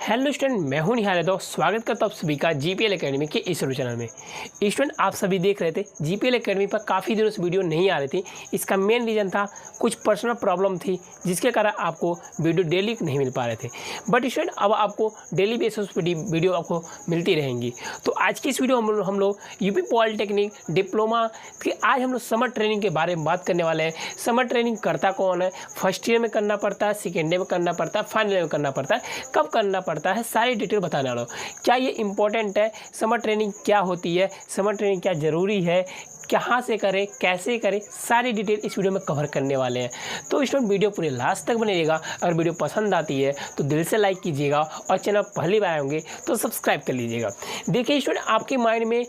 Hello student, मैं हूं निहाल यादव। स्वागत करता हूं सभी का जीपीएल एकेडमी के इस चैनल में। स्टूडेंट, आप सभी देख रहे थे जीपीएल एकेडमी पर काफ़ी दिनों से वीडियो नहीं आ रही थी। इसका मेन रीज़न था कुछ पर्सनल प्रॉब्लम थी, जिसके कारण आपको वीडियो डेली नहीं मिल पा रहे थे। बट स्टूडेंट, अब आपको डेली बेसिस पर वीडियो आपको मिलती रहेंगी। तो आज की इस वीडियो हम लोग यूपी पॉलिटेक्निक डिप्लोमा की आज हम लोग समर ट्रेनिंग के बारे में बात करने वाले हैं। समर ट्रेनिंग करता कौन है, फर्स्ट ईयर में करना पड़ता है, सेकेंड ईयर में करना पड़ता है, फाइनल ईयर में करना पड़ता है, कब करना पड़ता है, सारी डिटेल बताने वाला हूँ। क्या ये इंपॉर्टेंट है, समर ट्रेनिंग क्या होती है, समर ट्रेनिंग क्या ज़रूरी है, कहाँ से करें, कैसे करें, सारी डिटेल इस वीडियो में कवर करने वाले हैं। तो स्टूडेंट, वीडियो पूरे लास्ट तक बनेगा। अगर वीडियो पसंद आती है तो दिल से लाइक कीजिएगा और चैनल पहली बार आए होंगे तो सब्सक्राइब कर लीजिएगा। देखिए स्टूडेंट, आपके माइंड में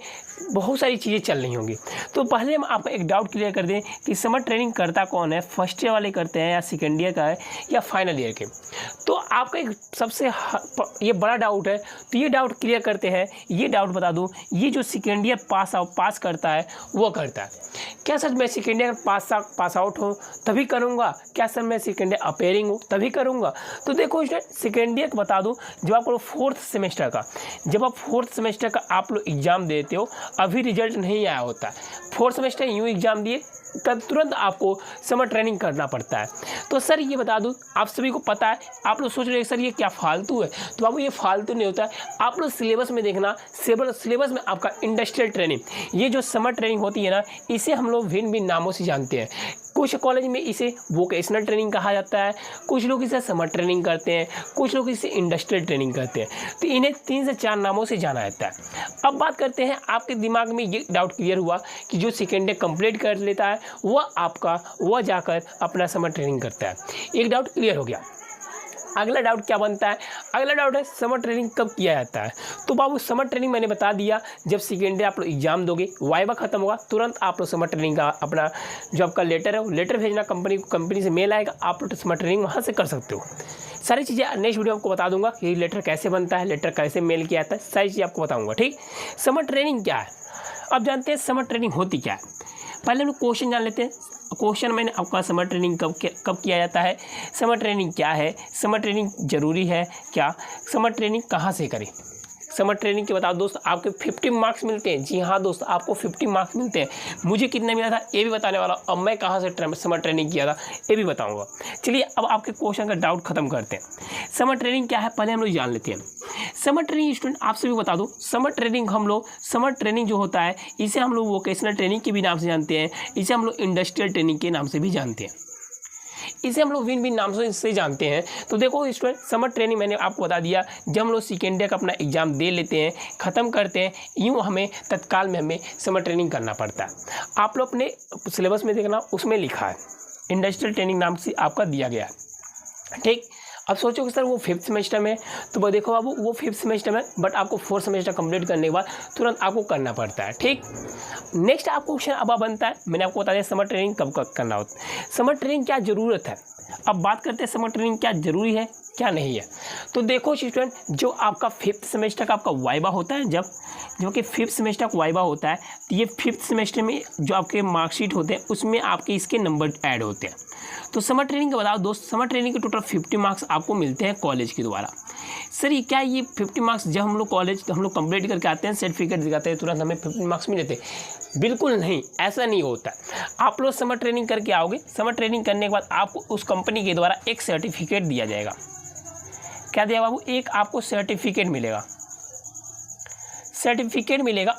बहुत सारी चीज़ें चल रही होंगी, तो पहले हम आपको एक डाउट क्लियर कर दें कि समर ट्रेनिंग करता कौन है, फर्स्ट ईयर वाले करते हैं या सेकेंड ईयर का है या फाइनल ईयर के। तो आपका एक सबसे ये बड़ा डाउट है, तो ये डाउट क्लियर करते हैं। ये डाउट बता दूं, ये जो सेकेंड ईयर पास करता है वो करता है। क्या सर मैं सेकेंड ईयर पास आउट हूँ तभी करूँगा? क्या सर मैं सेकेंड ईयर अपेयरिंग हूँ तभी करूँगा? तो देखो स्टूडेंट, सेकेंड ईयर बता दूँ, जब आपको फोर्थ सेमेस्टर का आप लोग एग्ज़ाम देते हो, अभी रिजल्ट नहीं आया होता है, फोर्थ सेमेस्टर यूँ एग्ज़ाम दिए तब तुरंत आपको समर ट्रेनिंग करना पड़ता है। तो सर ये बता दूं, आप सभी को पता है, आप लोग सोच रहे हैं सर ये क्या फालतू है, तो बाबू ये फालतू नहीं होता है। आप लोग सिलेबस में देखना, सिलेबस में आपका इंडस्ट्रियल ट्रेनिंग, ये जो समर ट्रेनिंग होती है ना, इसे हम लोग भिन्न भिन्न नामों से जानते हैं। कुछ कॉलेज में इसे वोकेशनल ट्रेनिंग कहा जाता है, कुछ लोग इसे समर ट्रेनिंग करते हैं, कुछ लोग इसे इंडस्ट्रियल ट्रेनिंग करते हैं। तो इन्हें 3 से 4 नामों से जाना जाता है। अब बात करते हैं, आपके दिमाग में ये डाउट क्लियर हुआ कि जो सेकेंड ईयर कंप्लीट कर लेता है वह जाकर अपना समर ट्रेनिंग करता है। एक डाउट क्लियर हो गया। अगला डाउट क्या बनता है? अगला डाउट है समर ट्रेनिंग कब किया जाता है। तो बाबू समर ट्रेनिंग मैंने बता दिया, जब सेकेंड डे आप लोग एग्जाम दोगे, वाइवा खत्म होगा, तुरंत आप लोग समर ट्रेनिंग का अपना जो आपका लेटर है वो लेटर भेजना कंपनी से मेल आएगा, आप लोग समर ट्रेनिंग वहाँ से कर सकते हो। सारी चीज़ें नेक्स्ट वीडियो आपको बता दूंगा कि लेटर कैसे बनता है, लेटर कैसे मेल किया जाता है, सारी चीज़ें आपको बताऊँगा। ठीक, समर ट्रेनिंग क्या है अब जानते हैं। समर ट्रेनिंग होती क्या है, पहले हम लोग क्वेश्चन जान लेते हैं। क्वेश्चन मैंने आपका समर ट्रेनिंग कब किया जाता है, समर ट्रेनिंग क्या है, समर ट्रेनिंग ज़रूरी है क्या, समर ट्रेनिंग कहाँ से करें। समर ट्रेनिंग के बताओ दोस्त, आपके 50 मार्क्स मिलते हैं। जी हाँ दोस्त, आपको 50 मार्क्स मिलते हैं। मुझे कितना मिला था ये भी बताने वाला, अब मैं कहाँ से समर ट्रेनिंग किया था ये भी बताऊँगा। चलिए अब आपके क्वेश्चन का डाउट खत्म करते हैं। समर ट्रेनिंग क्या है पहले हम लोग जान लेते हैं। समर ट्रेनिंग स्टूडेंट आपसे भी बता दूं, समर ट्रेनिंग जो होता है इसे हम लोग वोकेशनल ट्रेनिंग के भी नाम से जानते हैं, इसे हम लोग इंडस्ट्रियल ट्रेनिंग के नाम से भी जानते हैं, इसे हम लोग भिन्न भिन्न नाम से जानते हैं। तो देखो स्टूडेंट, समर ट्रेनिंग मैंने आपको बता दिया, जब हम लोग सेकेंड ईयर का अपना एग्जाम दे लेते हैं, ख़त्म करते हैं, यूँ हमें तत्काल में हमें समर ट्रेनिंग करना पड़ता है। आप लोग अपने सिलेबस में देखना, उसमें लिखा है इंडस्ट्रियल ट्रेनिंग नाम से आपका दिया गया है। ठीक, अब सोचो कि सर वो 5th सेमेस्टर में, तो देखो बाबू वो 5th सेमेस्टर में, बट आपको 4th सेमेस्टर कंप्लीट करने के बाद तुरंत आपको करना पड़ता है। ठीक, नेक्स्ट आपको क्वेश्चन अब बनता है, मैंने आपको बता दिया समर ट्रेनिंग कब करना होता है, समर ट्रेनिंग क्या ज़रूरत है। अब बात करते हैं समर ट्रेनिंग क्या ज़रूरी है क्या नहीं है। तो देखो स्टूडेंट, जो आपका 5th सेमेस्टर का आपका वाइवा होता है, जो कि 5th सेमेस्टर का वाइवा होता है, तो ये 5th सेमेस्टर में जो आपके मार्कशीट होते हैं उसमें आपके इसके नंबर ऐड होते हैं। तो समर ट्रेनिंग का बताओ दोस्त, समर ट्रेनिंग के टोटल 50 मार्क्स आपको मिलते हैं कॉलेज के द्वारा। सर ये क्या, ये 50 मार्क्स जब हम लोग कंप्लीट करके आते हैं, सर्टिफिकेट दिखाते हैं, तुरंत हमें 50 मार्क्स मिले थे? बिल्कुल नहीं, ऐसा नहीं होता। आप लोग समर ट्रेनिंग करके आओगे, समर ट्रेनिंग करने के बाद आपको उस कंपनी के द्वारा एक सर्टिफिकेट दिया जाएगा। क्या दिया बाबू? एक आपको सर्टिफिकेट मिलेगा,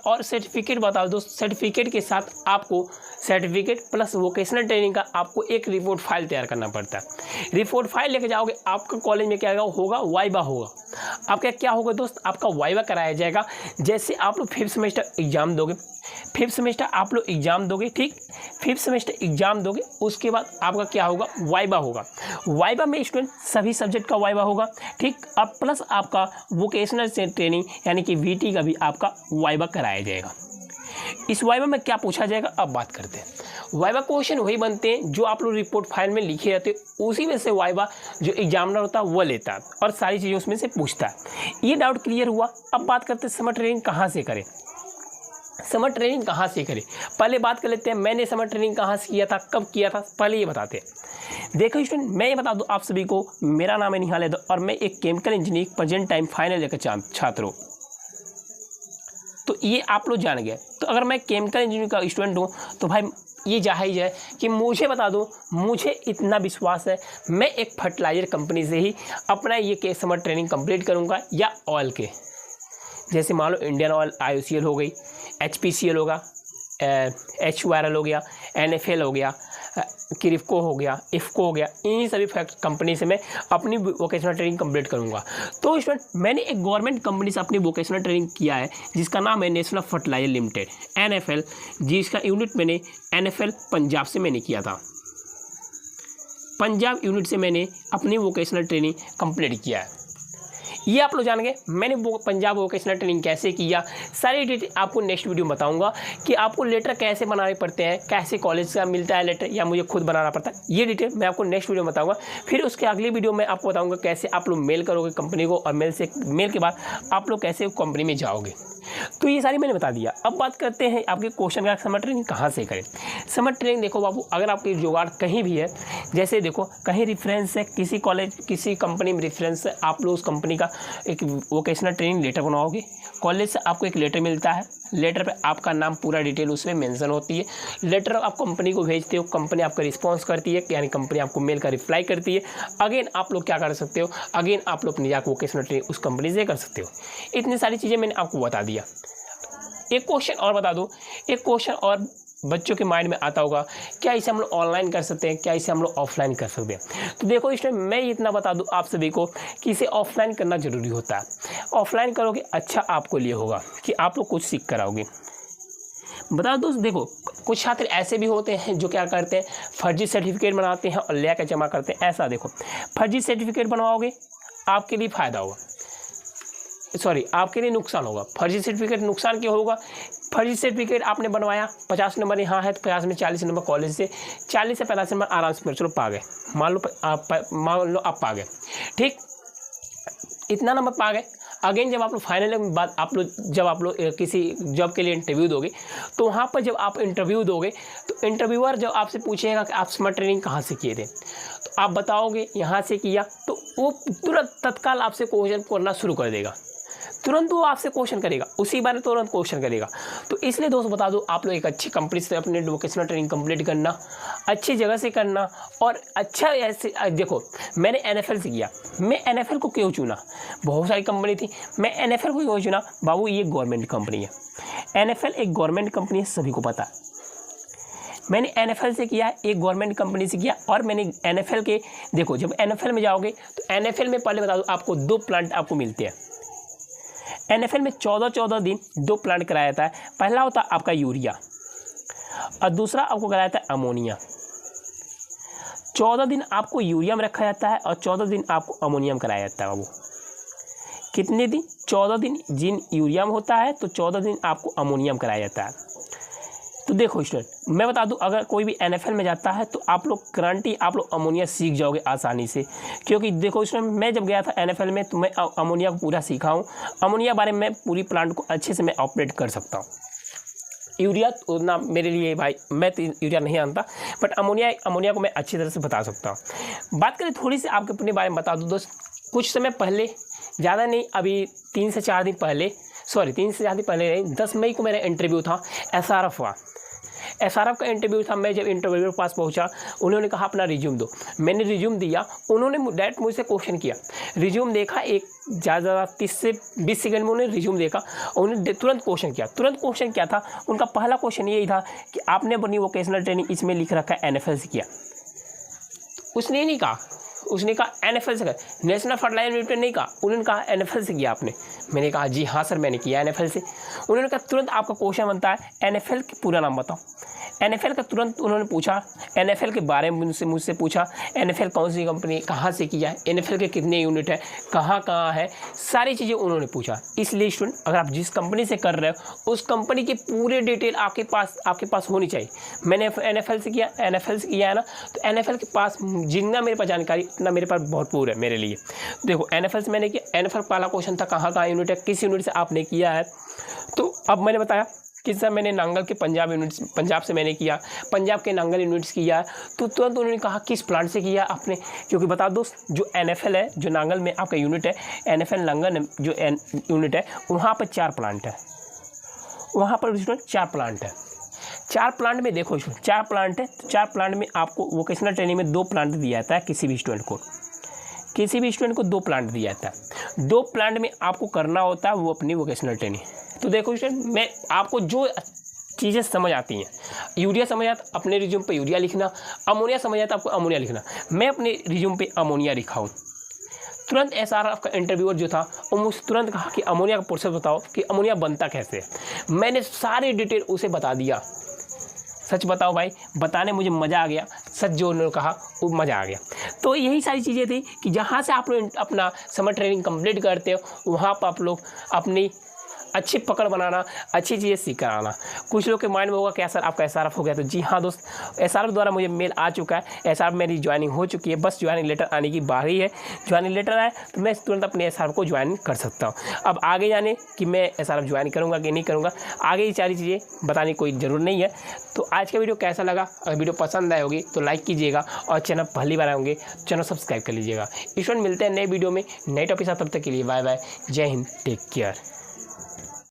और सर्टिफिकेट बताओ दोस्त, सर्टिफिकेट के साथ आपको सर्टिफिकेट प्लस वोकेशनल ट्रेनिंग का आपको एक रिपोर्ट फाइल तैयार करना पड़ता है। रिपोर्ट फाइल लेके जाओगे, आपका कॉलेज में क्या होगा, वाइवा होगा। आपका क्या होगा दोस्त, आपका वाइवा कराया जाएगा। जैसे आप लोग 5th सेमेस्टर एग्जाम दोगे, 5th सेमेस्टर आप लोग एग्जाम दोगे, ठीक, 5th सेमेस्टर एग्जाम दोगे, उसके बाद आपका क्या होगा, वाइवा होगा। वाइवा में स्टूडेंट सभी सब्जेक्ट का वाइवा होगा, ठीक, अब प्लस आपका वोकेशनल ट्रेनिंग यानी कि VT का भी आपका वाइवा कराया जाएगा। इस वाइवा में क्या पूछा जाएगा, अब बात करते हैं। वाइवा क्वेश्चन वही बनते हैं जो आप लोग रिपोर्ट फाइल में लिखे रहते हैं, उसी में से वाइवा जो एग्जामिनर होता है वो लेता है और सारी चीज़ें उसमें से पूछता है। ये डाउट क्लियर हुआ। अब बात करते हैं समर ट्रेनिंग कहाँ से करें। समर ट्रेनिंग कहाँ से करें, पहले बात कर लेते हैं। मैंने समर ट्रेनिंग कहाँ से किया था, कब किया था, पहले ये बताते हैं। देखो स्टूडेंट, मैं ये बता दूं आप सभी को, मेरा नाम है निहाल यादव और मैं एक chemical engineering present time final year का छात्र हूँ। तो ये आप लोग जान गए। तो अगर मैं केमिकल इंजीनियरिंग का स्टूडेंट हूँ तो भाई ये जाहिर है कि मुझे बता दो, मुझे इतना विश्वास है मैं एक फर्टिलाइजर कंपनी से ही अपना ये के समर ट्रेनिंग कंप्लीट करूँगा, या ऑयल के, जैसे मान लो इंडियन ऑयल IOCL हो गई, HPCL होगा, HURL हो गया, NFL हो गया, किरिफको हो गया, इफ़को हो गया, इन्हीं सभी कंपनी से मैं अपनी वोकेशनल ट्रेनिंग कंप्लीट करूंगा। तो स्टूडेंट, मैंने एक गवर्नमेंट कंपनी से अपनी वोकेशनल ट्रेनिंग किया है जिसका नाम है नेशनल फर्टिलाइजर लिमिटेड NFL, जिसका यूनिट मैंने NFL पंजाब से मैंने किया था। पंजाब यूनिट से मैंने अपनी वोकेशनल ट्रेनिंग कंप्लीट किया है। ये आप लोग जान गए मैंने वो पंजाब वोकेशनल ट्रेनिंग कैसे किया, सारी डिटेल आपको नेक्स्ट वीडियो में बताऊंगा कि आपको लेटर कैसे बनाने पड़ते हैं, कैसे कॉलेज का मिलता है लेटर या मुझे खुद बनाना पड़ता है, ये डिटेल मैं आपको नेक्स्ट वीडियो में बताऊंगा। फिर उसके अगली वीडियो में आपको बताऊंगा कैसे आप लोग मेल करोगे कंपनी को, और मेल के बाद आप लोग कैसे कंपनी में जाओगे। तो ये सारी मैंने बता दिया। अब बात करते हैं आपके क्वेश्चन का, समर ट्रेनिंग कहाँ से करें। समर ट्रेनिंग देखो बाबू, अगर आपकी जुगाड़ कहीं भी है, जैसे देखो कहीं रेफरेंस है, किसी कॉलेज किसी कंपनी में रेफरेंस है, आप लोग उस कंपनी का एक वोकेशनल ट्रेनिंग लेटर बनवाओगे, कॉलेज से आपको एक लेटर मिलता है, लेटर पे आपका नाम पूरा डिटेल उसमें मेंशन होती है, लेटर आप कंपनी को भेजते हो, कंपनी आपका रिस्पांस करती है, यानी कंपनी आपको मेल का रिप्लाई करती है। अगेन आप लोग क्या कर सकते हो, अगेन आप लोग अपनी जाकर वोकेशनल ट्रेनिंग उस कंपनी से कर सकते हो। इतनी सारी चीज़ें मैंने आपको बता दिया। एक क्वेश्चन और बता दूं, एक क्वेश्चन और बच्चों के माइंड में आता होगा, क्या इसे हम लोग ऑनलाइन कर सकते हैं, क्या इसे हम लोग ऑफलाइन कर सकते हैं। तो देखो इसमें मैं इतना बता दूं आप सभी को कि इसे ऑफलाइन करना ज़रूरी होता है। ऑफलाइन करोगे अच्छा आपको लिए होगा कि आप लोग कुछ सीख कर आओगे। बता दो देखो, कुछ छात्र ऐसे भी होते हैं जो क्या करते हैं, फर्जी सर्टिफिकेट बनाते हैं और ले कर जमा करते हैं। ऐसा देखो, फर्जी सर्टिफिकेट बनवाओगे आपके लिए फ़ायदा होगा, सॉरी आपके लिए नुकसान होगा। फर्जी सर्टिफिकेट नुकसान क्यों होगा, फर्जी सर्टिफिकेट आपने बनवाया, 50 नंबर यहाँ है तो 50 में 40 नंबर कॉलेज से, 40 से 50 नंबर आराम से चलो पा गए, मान लो आप पा गए, ठीक, इतना नंबर पा गए। अगेन जब आप लोग फाइनल में बात जब आप लोग किसी जॉब के लिए इंटरव्यू दोगे, तो वहाँ पर जब आप इंटरव्यू दोगे तो इंटरव्यूअर जब आपसे पूछेगा कि आप समर ट्रेनिंग कहाँ से किए थे, तो आप बताओगे यहाँ से किया, तो वो तुरंत तत्काल आपसे क्वेश्चन करना शुरू कर देगा, तुरंत वो आपसे क्वेश्चन करेगा, उसी बारे में तुरंत क्वेश्चन करेगा। तो इसलिए दोस्त बता दो, आप लोग एक अच्छी कंपनी से अपने वोकेशनल ट्रेनिंग कंप्लीट करना, अच्छी जगह से करना, और अच्छा ऐसे देखो मैंने NFL से किया। मैं NFL को क्यों चुना, बहुत सारी कंपनी थी, मैं NFL को क्यों चुना बाबू, ये गवर्नमेंट कंपनी है। NFL एक गवर्नमेंट कंपनी है, सभी को पता है। मैंने NFL से किया है, एक गवर्नमेंट कंपनी से किया, और मैंने NFL के देखो, जब NFL में जाओगे तो NFL में पहले बता दो आपको 2 प्लांट आपको मिलते हैं। NFL में 14 दिन 2 प्लांट कराया जाता है। पहला होता है आपका यूरिया और दूसरा आपको कराया जाता है अमोनिया। 14 दिन आपको यूरिया में रखा जाता है और 14 दिन आपको अमोनियम कराया जाता है बाबू। कितने दिन, 14 दिन जिन यूरिया में होता है, तो 14 दिन आपको अमोनियम कराया जाता है। तो देखो स्टूडेंट, मैं बता दूं, अगर कोई भी NFL में जाता है तो आप लोग गारंटी आप लोग अमोनिया सीख जाओगे आसानी से, क्योंकि देखो स्टूडेंट, मैं जब गया था NFL में तो मैं अमोनिया को पूरा सीखा हूँ। अमोनिया बारे में पूरी प्लांट को अच्छे से मैं ऑपरेट कर सकता हूँ। यूरिया उतना मेरे लिए भाई, मैं तो यूरिया नहीं जानता, बट अमोनिया को मैं अच्छी तरह से बता सकता हूँ। बात करें थोड़ी सी आपके अपने बारे में बता दूँ दोस्त, कुछ समय पहले, ज़्यादा नहीं, अभी 3 से 4 दिन पहले, सॉरी 3 से 4 दिन पहले नहीं, 10 मई को मेरा इंटरव्यू था SRF का। SRF का इंटरव्यू था। मैं जब इंटरव्यू के पास पहुंचा, उन्होंने कहा अपना रिज्यूम दो, मैंने रिज्यूम दिया, उन्होंने डायरेक्ट मुझसे क्वेश्चन किया, रिज्यूम देखा, एक ज़्यादा 30 से 20 सेकंड में उन्होंने रिज्यूम देखा, उन्होंने तुरंत क्वेश्चन किया। तुरंत क्वेश्चन क्या था उनका, पहला क्वेश्चन यही था कि आपने अपनी वोकेशनल ट्रेनिंग इसमें लिख रखा है NFL से किया। उसने नहीं कहा, उसने कहा NFL से, नेशनल फर्टिलाइजर लिमिटेड नहीं कहा, उन्होंने कहा NFL से किया आपने। मैंने कहा जी हाँ सर मैंने किया NFL से। उन्होंने कहा तुरंत आपका क्वेश्चन बनता है NFL का पूरा नाम बताओ। NFL का तुरंत उन्होंने पूछा, NFL के बारे में मुझसे पूछा, NFL कौन सी कंपनी, कहाँ से किया है, NFL के कितने यूनिट है, कहाँ है, सारी चीज़ें उन्होंने पूछा। इसलिए स्टूडेंट, अगर आप जिस कंपनी से कर रहे हो उस कंपनी की पूरी डिटेल आपके पास होनी चाहिए। मैंने NFL से किया है ना, तो NFL के पास जितना मेरे पास जानकारी उतना मेरे पास भरपूर है मेरे लिए। देखो NFL से मैंने किया, NFL पहला क्वेश्चन था कहाँ यूनिट है, किस यूनिट से आपने किया है। तो अब मैंने बताया कि सर मैंने नांगल के पंजाब से मैंने किया, पंजाब के नांगल यूनिट्स किया, तो तुरंत उन्होंने कहा किस प्लांट से किया आपने, क्योंकि बता दोस्त जो NFL है, जो नांगल में आपका यूनिट है, NFL नांगल जो यूनिट है, वहाँ पर 4 प्लांट है, वहाँ पर स्टूडेंट 4 प्लांट है। 4 प्लांट में देखो स्टूडेंट 4 प्लांट है, तो 4 प्लांट में आपको वोकेशनल ट्रेनिंग में 2 प्लांट दिया जाता है किसी भी स्टूडेंट को, 2 प्लांट दिया जाता है। 2 प्लांट में आपको करना होता है वो अपनी वोकेशनल ट्रेनिंग। तो देखो स्टूडेंट मैं आपको जो चीज़ें समझ आती हैं, यूरिया समझ आता अपने रिज्यूम पे यूरिया लिखना, अमोनिया समझ आता आपको अमोनिया लिखना, मैं अपने रिज्यूम पे अमोनिया लिखा हूँ। तुरंत SRF का इंटरव्यूअर जो था वो मुझसे तुरंत कहा कि अमोनिया का प्रोसेस बताओ कि अमोनिया बनता कैसे है। मैंने सारी डिटेल उसे बता दिया। सच बताओ भाई, बताने मुझे मज़ा आ गया, सच जो उन्होंने कहा वो मज़ा आ गया। तो यही सारी चीज़ें थी कि जहाँ से आप लोग अपना समर ट्रेनिंग कंप्लीट करते हो वहाँ पर आप लोग अपनी अच्छी पकड़ बनाना, अच्छी चीज़ें सीख कर आना। कुछ लोग के माइंड में होगा कि सर आपका SRF हो गया, तो जी हाँ दोस्त, SRF द्वारा मुझे मेल आ चुका है, SRF मेरी ज्वाइनिंग हो चुकी है, बस ज्वाइनिंग लेटर आने की बारी है। ज्वाइनिंग लेटर आए तो मैं तुरंत अपने SRF को ज्वाइन कर सकता हूँ। अब आगे जाने कि मैं SRF ज्वाइन करूँगा कि नहीं करूँगा, आगे ये सारी चीज़ें बताने की कोई ज़रूरत नहीं है। तो आज का वीडियो कैसा लगा, अगर वीडियो पसंद आए होगी तो लाइक कीजिएगा, और चैनल पहली बार आए होंगे चैनल सब्सक्राइब कर लीजिएगा। इस मिलते हैं नए वीडियो में नए टॉपिक साथ, तब तक के लिए बाय बाय, जय हिंद, टेक केयर।